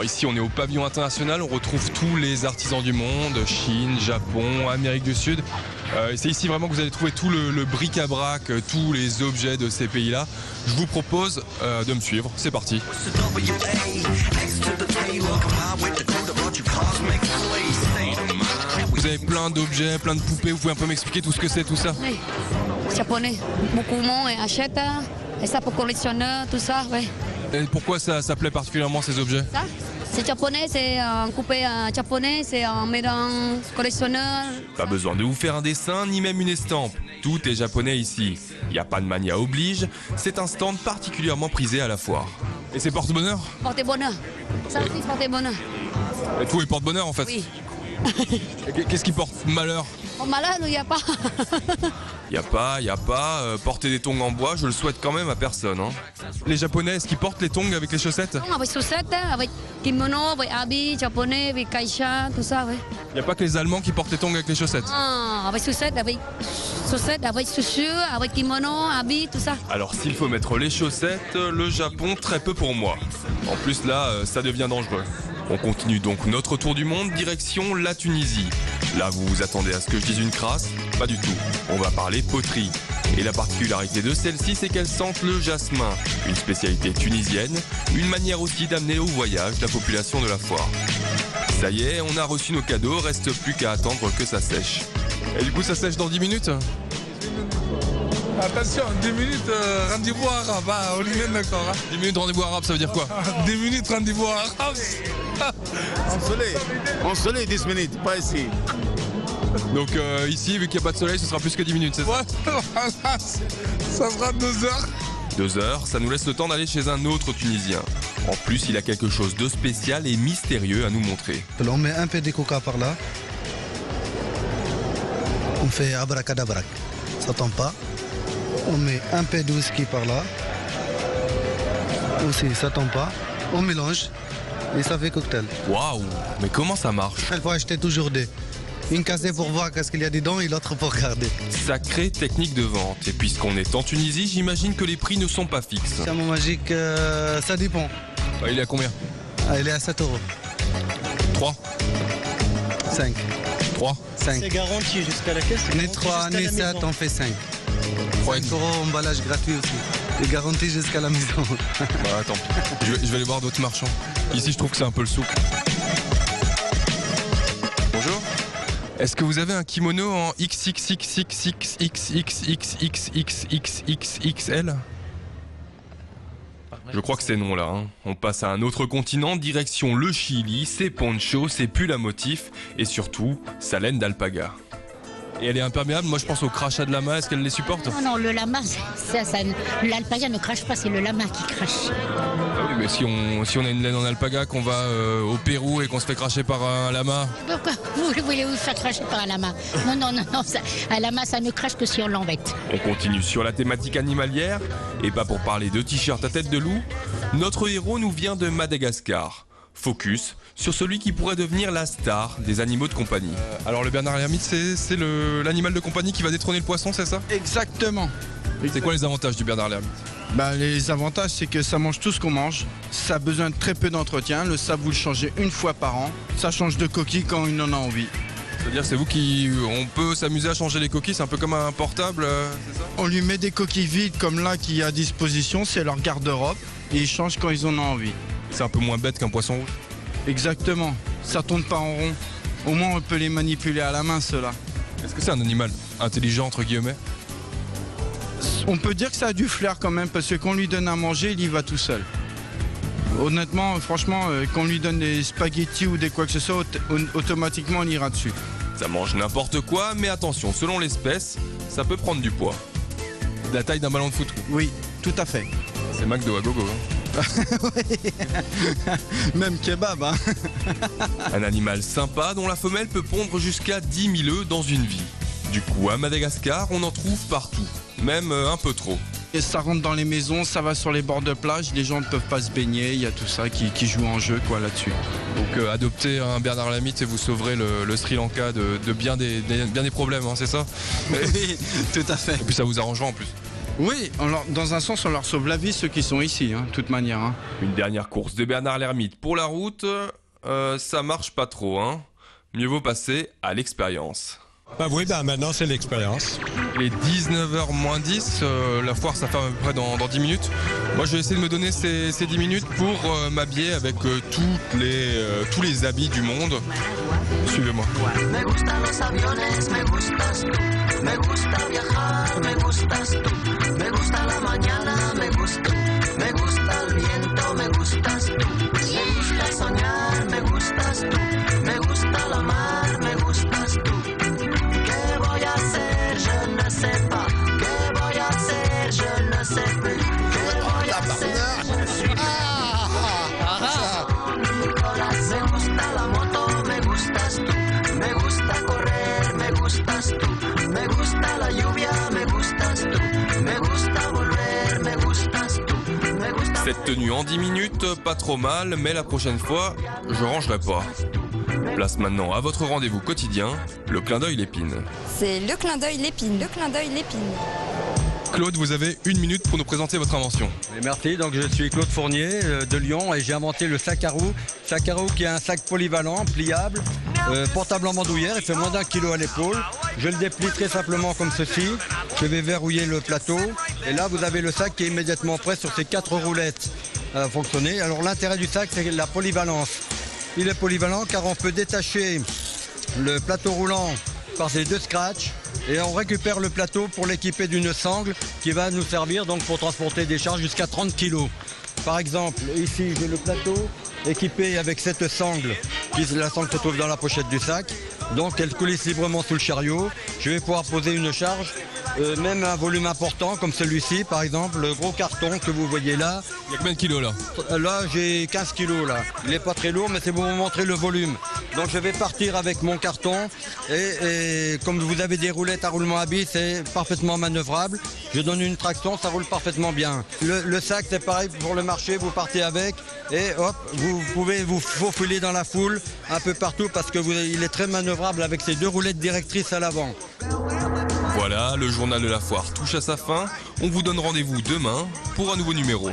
Alors ici on est au pavillon international, on retrouve tous les artisans du monde, Chine, Japon, Amérique du Sud. C'est ici vraiment que vous allez trouver tout le bric-à-brac, tous les objets de ces pays-là. Je vous propose de me suivre, c'est parti. Vous avez plein d'objets, plein de poupées, vous pouvez un peu m'expliquer tout ce que c'est tout ça? Oui, japonais, beaucoup de monde achète, et ça pour collectionneur, tout ça, oui. Et pourquoi ça plaît particulièrement ces objets? Ça, c'est japonais, c'est un coupé japonais, c'est un mélange collectionneur. Pas besoin de vous faire un dessin, ni même une estampe. Tout est japonais ici. Il n'y a pas de mania oblige, c'est un stand particulièrement prisé à la foire. Et c'est porte-bonheur? Porte-bonheur. Ça aussi, porte-bonheur. Et tout est porte-bonheur en fait? Oui. Qu'est-ce qui porte malheur? Oh, malade, il n'y a pas. Il n'y a pas. Porter des tongs en bois, je le souhaite quand même à personne. Hein. Les Japonais, est-ce qu'ils portent les tongs avec les chaussettes? Non, avec chaussettes, avec kimono, avec habits japonais, avec kaisha, tout ça, oui. Il n'y a pas que les Allemands qui portent les tongs avec les chaussettes? Ah, avec chaussettes, avec chaussures, avec kimono, habits, tout ça. Alors s'il faut mettre les chaussettes, le Japon, très peu pour moi. En plus là, ça devient dangereux. On continue donc notre tour du monde, direction la Tunisie. Là, vous vous attendez à ce que je dise une crasse? Pas du tout. On va parler poterie. Et la particularité de celle-ci, c'est qu'elle sente le jasmin. Une spécialité tunisienne, une manière aussi d'amener au voyage la population de la foire. Ça y est, on a reçu nos cadeaux, reste plus qu'à attendre que ça sèche. Et du coup, ça sèche dans 10 minutes? Attention, 10 minutes, rendez-vous arabe, on y est d'accord. 10 minutes rendez-vous arabe, ça veut dire quoi? 10 minutes rendez-vous arabe. En soleil, 10 minutes, pas ici. Donc ici, vu qu'il n'y a pas de soleil, ce sera plus que 10 minutes, c'est ça? Ouais, voilà, ça sera 2 heures. 2 heures, ça nous laisse le temps d'aller chez un autre Tunisien. En plus, il a quelque chose de spécial et mystérieux à nous montrer. On met un peu de coca par là. On fait abracadabra. Ça tombe pas. On met un peu de whisky par là. Aussi, ça tombe pas. On mélange et ça fait cocktail. Waouh, mais comment ça marche? Il faut acheter toujours deux. Une casée pour voir qu'est-ce qu'il y a dedans et l'autre pour regarder. Sacrée technique de vente. Et puisqu'on est en Tunisie, j'imagine que les prix ne sont pas fixes. Chameau magique, ça dépend. Il est à combien? Il est à 7 euros. 3 5. 3 5. C'est garanti jusqu'à la caisse. Ni 3, ni 7, on fait 5. 5 euros, emballage gratuit aussi. Et garanti jusqu'à la maison. Bah attends, je vais aller voir d'autres marchands. Ici, je trouve que c'est un peu le souk. Bonjour. Est-ce que vous avez un kimono en XXXXXXXXXXXXL? Je crois que c'est non là. Hein. On passe à un autre continent, direction le Chili, ses ponchos, ses pulls à motifs et surtout sa laine d'alpaga. Et elle est imperméable, moi je pense au crachat de lama, est-ce qu'elle les supporte? Non, le lama, l'alpaga ne crache pas, c'est le lama qui crache. Ah oui, mais si on a une laine en alpaga, qu'on va au Pérou et qu'on se fait cracher par un lama? Pourquoi vous voulez vous faire cracher par un lama? Non, un lama ça ne crache que si on l'embête. On continue sur la thématique animalière, et pas pour parler de t-shirt à tête de loup, notre héros nous vient de Madagascar. Focus sur celui qui pourrait devenir la star des animaux de compagnie. Alors le Bernard l'ermite, c'est l'animal de compagnie qui va détrôner le poisson, c'est ça? Exactement. C'est quoi les avantages du Bernard l'ermite? Les avantages, c'est que ça mange tout ce qu'on mange. Ça a besoin de très peu d'entretien. Le sable, vous le changez une fois par an. Ça change de coquille quand il en a envie. C'est-à-dire c'est vous qui... On peut s'amuser à changer les coquilles, c'est un peu comme un portable, c'est ça? On lui met des coquilles vides comme là qui est à disposition. C'est leur garde-robe. Et ils changent quand ils en ont envie. C'est un peu moins bête qu'un poisson rouge. Exactement. Ça tourne pas en rond. Au moins, on peut les manipuler à la main, ceux-là. Est-ce que c'est un animal intelligent, entre guillemets? On peut dire que ça a du flair quand même, parce que quand on lui donne à manger, il y va tout seul. Honnêtement, franchement, quand on lui donne des spaghettis ou des quoi que ce soit, automatiquement, on ira dessus. Ça mange n'importe quoi, mais attention, selon l'espèce, ça peut prendre du poids. De la taille d'un ballon de foot. Oui, tout à fait. C'est McDo à gogo. Hein. Même kebab, hein. Un animal sympa dont la femelle peut pondre jusqu'à 10 000 œufs dans une vie. Du coup, à Madagascar, on en trouve partout, même un peu trop. Et ça rentre dans les maisons, ça va sur les bords de plage, les gens ne peuvent pas se baigner, il y a tout ça qui joue en jeu quoi là-dessus. Donc adoptez un Bernard l'ermite et vous sauverez le Sri Lanka de bien des problèmes, hein, c'est ça? Oui, tout à fait. Et puis ça vous arrangera en plus. Oui, dans un sens, on leur sauve la vie, ceux qui sont ici, de toute manière. Une dernière course de Bernard Lhermitte pour la route, ça marche pas trop, hein. Mieux vaut passer à l'expérience. Bah oui, maintenant c'est l'expérience. Les 19h moins 10, la foire ça ferme à peu près dans 10 minutes. Moi je vais essayer de me donner ces 10 minutes pour m'habiller avec tous les habits du monde. Suivez-moi. Me gustan los aviones, me gustas tú. Me gusta viajar, me gustas tú. Me gusta la mañana, me gusta. Me gusta el viento, me gustas tú. Me gusta soñar, me gustas tú. Me gusta la mar, me gustas tú. ¿Qué voy a hacer? Je ne sais pas. ¿Qué voy a hacer? Je ne sais plus. ¿Qué voy a hacer? Je suis Nicolás, me gusta la moto, me gustas tú. Me gusta correr, me gustas tú. Me gusta la lluvia, me gustas tú. Me gusta volver, me gustas tú. Me gusta... Cette tenue en 10 minutes, pas trop mal, mais la prochaine fois, je rangerai pas. Place maintenant à votre rendez-vous quotidien, le clin d'œil Lépine. C'est le clin d'œil Lépine, le clin d'œil Lépine. Claude, vous avez 1 minute pour nous présenter votre invention. Merci, donc je suis Claude Fournier de Lyon et j'ai inventé le sac à roue. Sac à roue qui est un sac polyvalent, pliable, portable en bandoulière, il fait moins d'1 kilo à l'épaule. Je le déplie très simplement comme ceci. Je vais verrouiller le plateau et là vous avez le sac qui est immédiatement prêt sur ces 4 roulettes à fonctionner. Alors l'intérêt du sac c'est la polyvalence. Il est polyvalent car on peut détacher le plateau roulant par ces 2 scratchs et on récupère le plateau pour l'équiper d'une sangle qui va nous servir donc pour transporter des charges jusqu'à 30 kg. Par exemple, ici j'ai le plateau équipé avec cette sangle, la sangle se trouve dans la pochette du sac, donc elle coulisse librement sous le chariot. Je vais pouvoir poser une charge, même un volume important comme celui-ci, par exemple le gros carton que vous voyez là. Il y a combien de kilos là? Là j'ai 15 kilos là, il n'est pas très lourd mais c'est pour vous montrer le volume. Donc je vais partir avec mon carton et comme vous avez des roulettes à roulement à billes, c'est parfaitement manœuvrable. Je donne une traction, ça roule parfaitement bien. Le sac c'est pareil pour le marché, vous partez avec et hop, vous pouvez vous faufiler dans la foule un peu partout parce que il est très manœuvrable avec ces 2 roulettes directrices à l'avant. Voilà, le journal de la foire touche à sa fin. On vous donne rendez-vous demain pour un nouveau numéro.